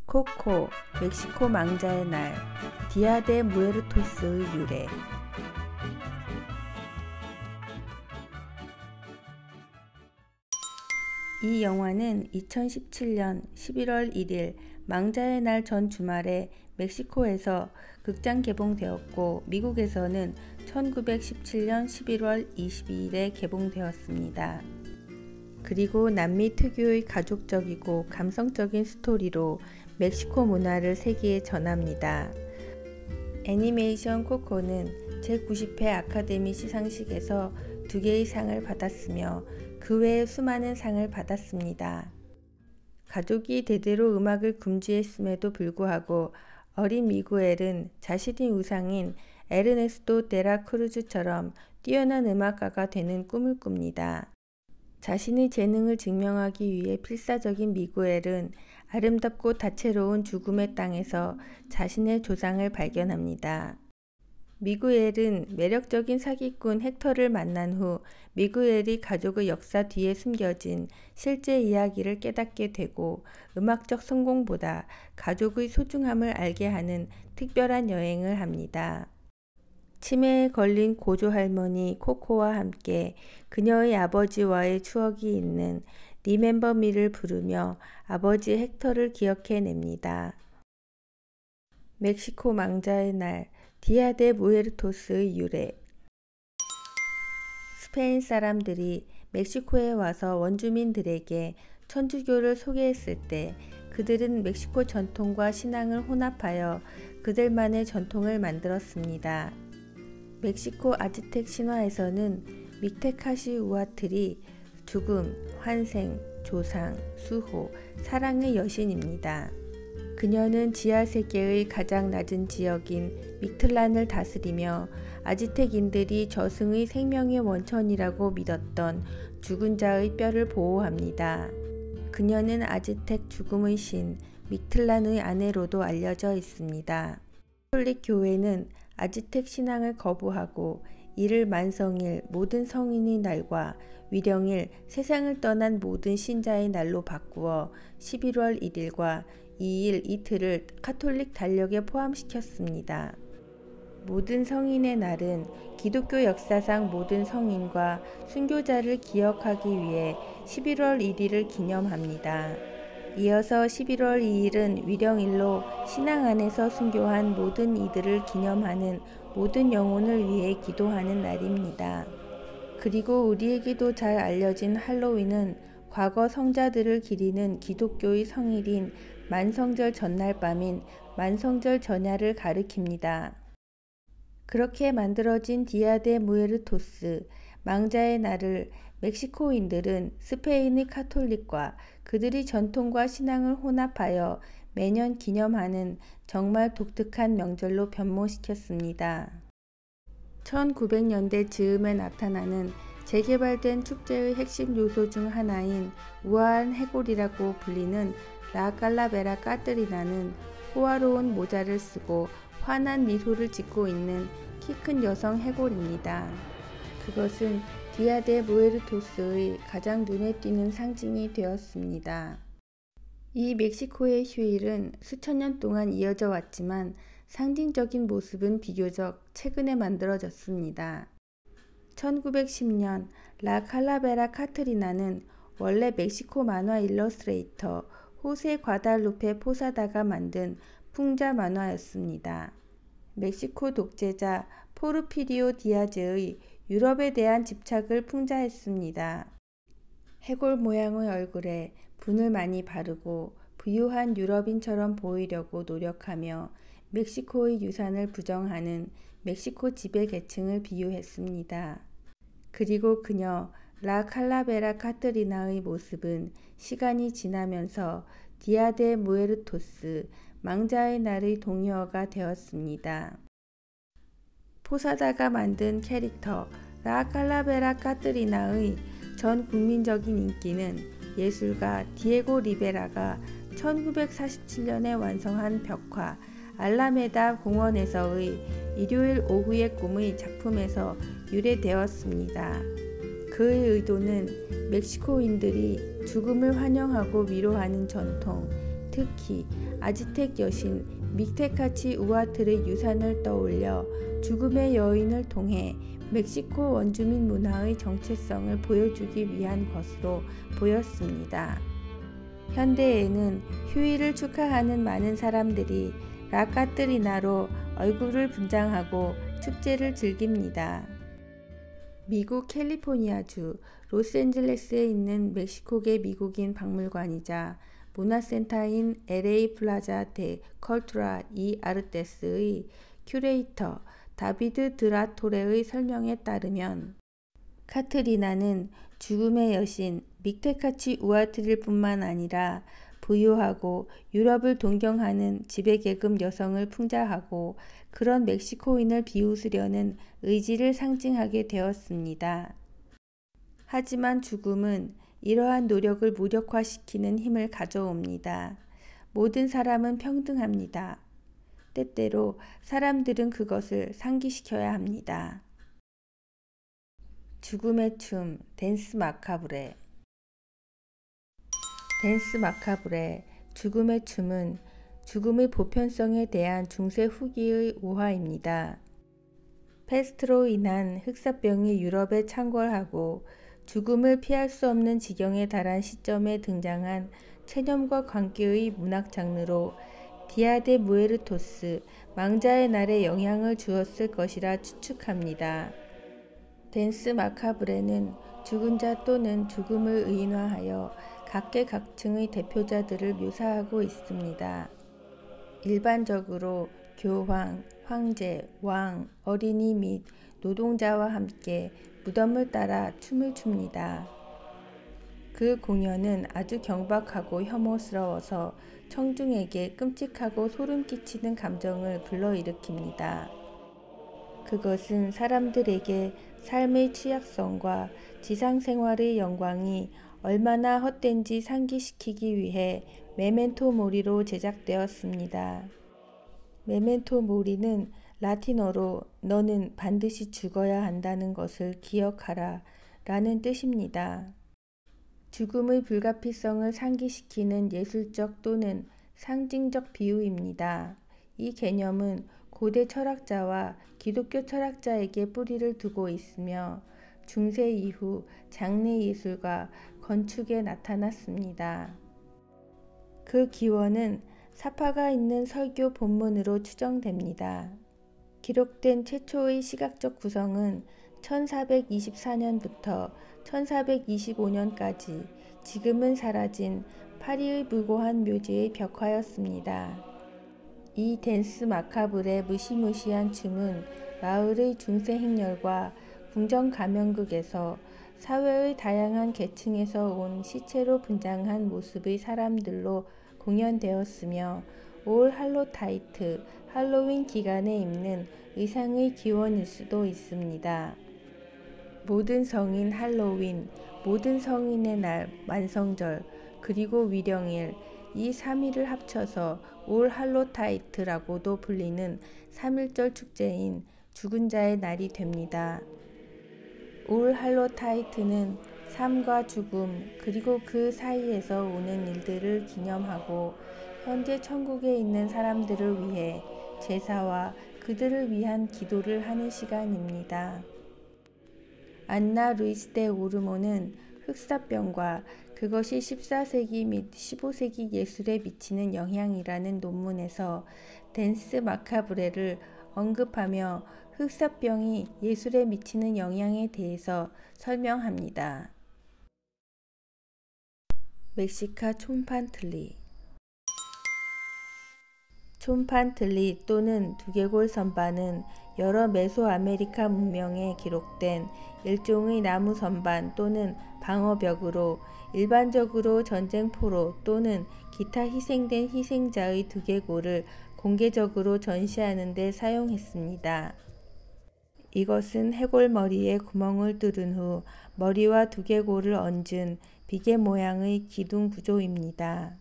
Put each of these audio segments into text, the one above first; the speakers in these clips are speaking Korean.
코코, 멕시코 망자의 날, 디아 데 무에르토스의 유래. 이 영화는 2017년 11월 1일 망자의 날 전 주말에 멕시코에서 극장 개봉되었고 미국에서는 1917년 11월 22일에 개봉되었습니다. 그리고 남미 특유의 가족적이고 감성적인 스토리로 멕시코 문화를 세계에 전합니다. 애니메이션 코코는 제90회 아카데미 시상식에서 2개의 상을 받았으며 그 외에 수많은 상을 받았습니다. 가족이 대대로 음악을 금지했음에도 불구하고 어린 미구엘은 자신의 우상인 에르네스토 데라 크루즈처럼 뛰어난 음악가가 되는 꿈을 꿉니다. 자신의 재능을 증명하기 위해 필사적인 미구엘은 아름답고 다채로운 죽음의 땅에서 자신의 조상을 발견합니다. 미구엘은 매력적인 사기꾼 헥터를 만난 후 미구엘이 가족의 역사 뒤에 숨겨진 실제 이야기를 깨닫게 되고 음악적 성공보다 가족의 소중함을 알게 하는 특별한 여행을 합니다. 치매에 걸린 고조 할머니 코코와 함께 그녀의 아버지와의 추억이 있는 리멤버 미를 부르며 아버지 헥터를 기억해냅니다. 멕시코 망자의 날, 디아 데 무에르토스의 유래. 스페인 사람들이 멕시코에 와서 원주민들에게 천주교를 소개했을 때 그들은 멕시코 전통과 신앙을 혼합하여 그들만의 전통을 만들었습니다. 멕시코 아즈텍 신화에서는 믹테카시우아틀이 죽음, 환생, 조상, 수호, 사랑의 여신입니다. 그녀는 지하세계의 가장 낮은 지역인 믹틀란을 다스리며 아즈텍인들이 저승의 생명의 원천이라고 믿었던 죽은 자의 뼈를 보호합니다. 그녀는 아즈텍 죽음의 신 믹틀란의 아내로도 알려져 있습니다. 카톨릭 교회는 아즈텍 신앙을 거부하고 이를 만성일 모든 성인의 날과 위령일 세상을 떠난 모든 신자의 날로 바꾸어 11월 1일과 2일 이틀을 카톨릭 달력에 포함시켰습니다. 모든 성인의 날은 기독교 역사상 모든 성인과 순교자를 기억하기 위해 11월 1일을 기념합니다. 이어서 11월 2일은 위령일로 신앙 안에서 순교한 모든 이들을 기념하는 모든 영혼을 위해 기도하는 날입니다. 그리고 우리에게도 잘 알려진 할로윈은 과거 성자들을 기리는 기독교의 성일인 만성절 전날 밤인 만성절 전야를 가리킵니다. 그렇게 만들어진 디아 데 무에르토스, 망자의 날을 멕시코인들은 스페인의 카톨릭과 그들의 전통과 신앙을 혼합하여 매년 기념하는 정말 독특한 명절로 변모시켰습니다. 1900년대 즈음에 나타나는 재개발된 축제의 핵심 요소 중 하나인 우아한 해골이라고 불리는 라 칼라베라 까뜨리나는 호화로운 모자를 쓰고 환한 미소를 짓고 있는 키 큰 여성 해골입니다. 그것은 디아 데 무에르토스의 가장 눈에 띄는 상징이 되었습니다. 이 멕시코의 휴일은 수천 년 동안 이어져 왔지만 상징적인 모습은 비교적 최근에 만들어졌습니다. 1910년 라 칼라베라 카트리나는 원래 멕시코 만화 일러스트레이터 호세 과달루페 포사다가 만든 풍자 만화였습니다. 멕시코 독재자 포르피리오 디아즈의 유럽에 대한 집착을 풍자했습니다. 해골 모양의 얼굴에 분을 많이 바르고 부유한 유럽인처럼 보이려고 노력하며 멕시코의 유산을 부정하는 멕시코 지배 계층을 비유했습니다. 그리고 그녀 라 칼라베라 카트리나의 모습은 시간이 지나면서 디아 데 무에르토스, 망자의 날의 동요어가 되었습니다. 포사다가 만든 캐릭터 라 칼라베라 카트리나의 전 국민적인 인기는 예술가 디에고 리베라가 1947년에 완성한 벽화 알라메다 공원에서의 일요일 오후의 꿈의 작품에서 유래되었습니다. 그의 의도는 멕시코인들이 죽음을 환영하고 위로하는 전통, 특히 아즈텍 여신 믹테카치 우아틀의 유산을 떠올려 죽음의 여인을 통해 멕시코 원주민 문화의 정체성을 보여주기 위한 것으로 보였습니다. 현대에는 휴일을 축하하는 많은 사람들이 라카트리나로 얼굴을 분장하고 축제를 즐깁니다. 미국 캘리포니아주 로스앤젤레스에 있는 멕시코계 미국인 박물관이자 문화센터인 LA 플라자 데 컬투라 이 아르테스의 큐레이터 다비드 드라토레의 설명에 따르면 카트리나는 죽음의 여신 믹테카치 우아트릴 뿐만 아니라 부유하고 유럽을 동경하는 지배계급 여성을 풍자하고 그런 멕시코인을 비웃으려는 의지를 상징하게 되었습니다. 하지만 죽음은 이러한 노력을 무력화시키는 힘을 가져옵니다. 모든 사람은 평등합니다. 때때로 사람들은 그것을 상기시켜야 합니다. 죽음의 춤, 댄스 마카브레. 댄스 마카브레, 죽음의 춤은 죽음의 보편성에 대한 중세 후기의 오화입니다. 패스트로 인한 흑사병이 유럽에 창궐하고 죽음을 피할 수 없는 지경에 달한 시점에 등장한 체념과 관계의 문학 장르로 디아 데 무에르토스, 망자의 날에 영향을 주었을 것이라 추측합니다. 댄스 마카브레는 죽은 자 또는 죽음을 의인화하여 각계각층의 대표자들을 묘사하고 있습니다. 일반적으로 교황, 황제, 왕, 어린이 및 노동자와 함께 무덤을 따라 춤을 춥니다. 그 공연은 아주 경박하고 혐오스러워서 청중에게 끔찍하고 소름 끼치는 감정을 불러일으킵니다. 그것은 사람들에게 삶의 취약성과 지상생활의 영광이 얼마나 헛된지 상기시키기 위해 메멘토 모리로 제작되었습니다. 메멘토 모리는 라틴어로 너는 반드시 죽어야 한다는 것을 기억하라 라는 뜻입니다. 죽음의 불가피성을 상기시키는 예술적 또는 상징적 비유입니다. 이 개념은 고대 철학자와 기독교 철학자에게 뿌리를 두고 있으며 중세 이후 장례 예술과 건축에 나타났습니다. 그 기원은 사파가 있는 설교 본문으로 추정됩니다. 기록된 최초의 시각적 구성은 1424년부터 1425년까지 지금은 사라진 파리의 무고한 묘지의 벽화였습니다. 이 댄스 마카브레 무시무시한 춤은 마을의 중세 행렬과 궁정 가면극에서 사회의 다양한 계층에서 온 시체로 분장한 모습의 사람들로 공연되었으며 올 할로타이트, 할로윈 기간에 입는 의상의 기원일 수도 있습니다. 모든 성인 할로윈, 모든 성인의 날, 만성절, 그리고 위령일, 이 3일을 합쳐서 올 할로타이트라고도 불리는 3일절 축제인 죽은 자의 날이 됩니다. 올 할로타이트는 삶과 죽음 그리고 그 사이에서 오는 일들을 기념하고 현재 천국에 있는 사람들을 위해 제사와 그들을 위한 기도를 하는 시간입니다. 안나 루이스 데 오르모는 흑사병과 그것이 14세기 및 15세기 예술에 미치는 영향이라는 논문에서 댄스 마카브레를 언급하며 흑사병이 예술에 미치는 영향에 대해서 설명합니다. 멕시카 촌판틀리. 촌판틀리 또는 두개골 선반은 여러 메소아메리카 문명에 기록된 일종의 나무 선반 또는 방어벽으로 일반적으로 전쟁포로 또는 기타 희생된 희생자의 두개골을 공개적으로 전시하는 데 사용했습니다. 이것은 해골머리에 구멍을 뚫은 후 머리와 두개골을 얹은 비계 모양의 기둥 구조입니다.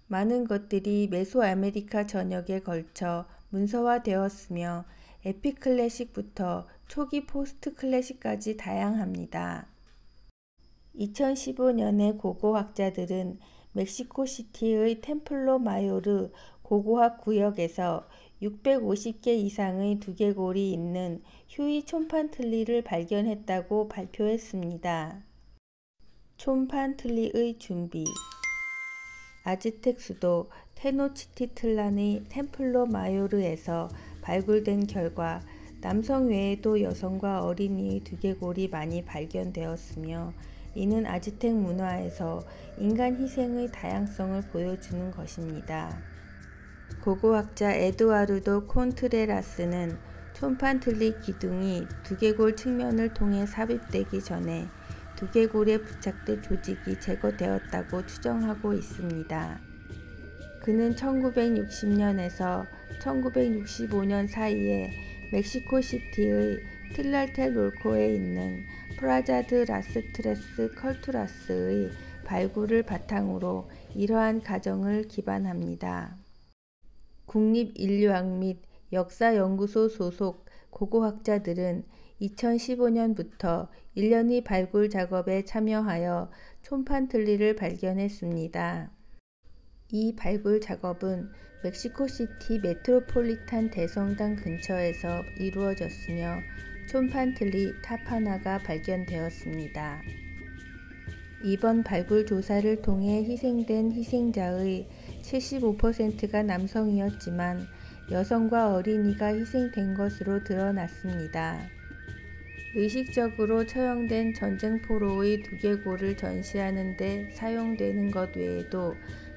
많은 것들이 메소아메리카 전역에 걸쳐 문서화되었으며 에피클래식부터 초기 포스트 클래식까지 다양합니다. 2015년에 고고학자들은 멕시코시티의 템플로 마요르 고고학 구역에서 650개 이상의 두개골이 있는 휴이 촌판틀리를 발견했다고 발표했습니다. 촌판틀리의 준비. 아즈텍 수도 테노치티틀란의 템플로 마요르에서 발굴된 결과 남성 외에도 여성과 어린이의 두개골이 많이 발견되었으며 이는 아즈텍 문화에서 인간 희생의 다양성을 보여주는 것입니다. 고고학자 에두아르도 콘트레라스는 촌판틀리 기둥이 두개골 측면을 통해 삽입되기 전에 두개골에 부착된 조직이 제거되었다고 추정하고 있습니다. 그는 1960년에서 1965년 사이에 멕시코시티의 틸랄텔롤코에 있는 프라자 드 라스 트레스 컬투라스의 발굴을 바탕으로 이러한 가정을 기반합니다. 국립인류학 및 역사연구소 소속 고고학자들은 2015년부터 1년의 발굴 작업에 참여하여 촌판틀리를 발견했습니다. 이 발굴 작업은 멕시코시티 메트로폴리탄 대성당 근처에서 이루어졌으며 촌판틀리 탑 하나가 발견되었습니다. 이번 발굴 조사를 통해 희생된 희생자의 75%가 남성이었지만 여성과 어린이가 희생된 것으로 드러났습니다. 의식적으로 처형된 전쟁포로의 두개골을 전시하는 데 사용되는 것 외에도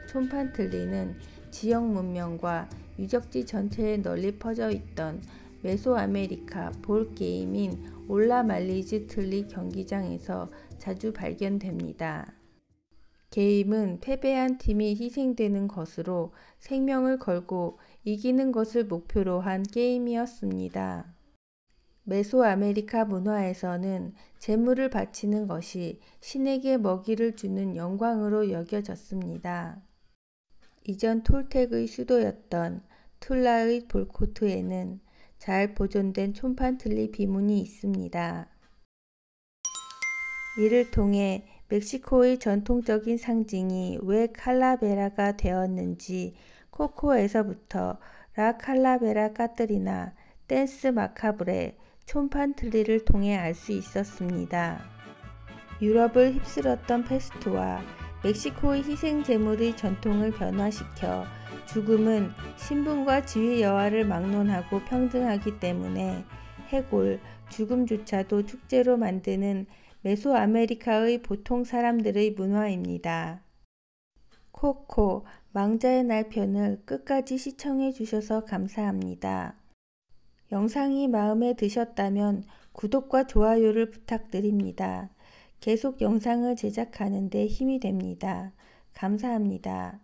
촌판틀리는 지역 문명과 유적지 전체에 널리 퍼져 있던 메소아메리카 볼 게임인 올라말리즈 틀리 경기장에서 자주 발견됩니다. 게임은 패배한 팀이 희생되는 것으로 생명을 걸고 이기는 것을 목표로 한 게임이었습니다. 메소아메리카 문화에서는 제물을 바치는 것이 신에게 먹이를 주는 영광으로 여겨졌습니다. 이전 톨텍의 수도였던 툴라의 볼코트에는 잘 보존된 촌판틀리 비문이 있습니다. 이를 통해 멕시코의 전통적인 상징이 왜 칼라베라가 되었는지 코코에서부터 라 칼라베라 까뜨리나 댄스 마카브레 촌판틀리를 통해 알 수 있었습니다. 유럽을 휩쓸었던 페스트와 멕시코의 희생 제물의 전통을 변화시켜 죽음은 신분과 지위 여하를 막론하고 평등하기 때문에 해골, 죽음조차도 축제로 만드는 메소아메리카의 보통 사람들의 문화입니다. 코코, 망자의 날 편을 끝까지 시청해 주셔서 감사합니다. 영상이 마음에 드셨다면 구독과 좋아요를 부탁드립니다. 계속 영상을 제작하는 데 힘이 됩니다. 감사합니다.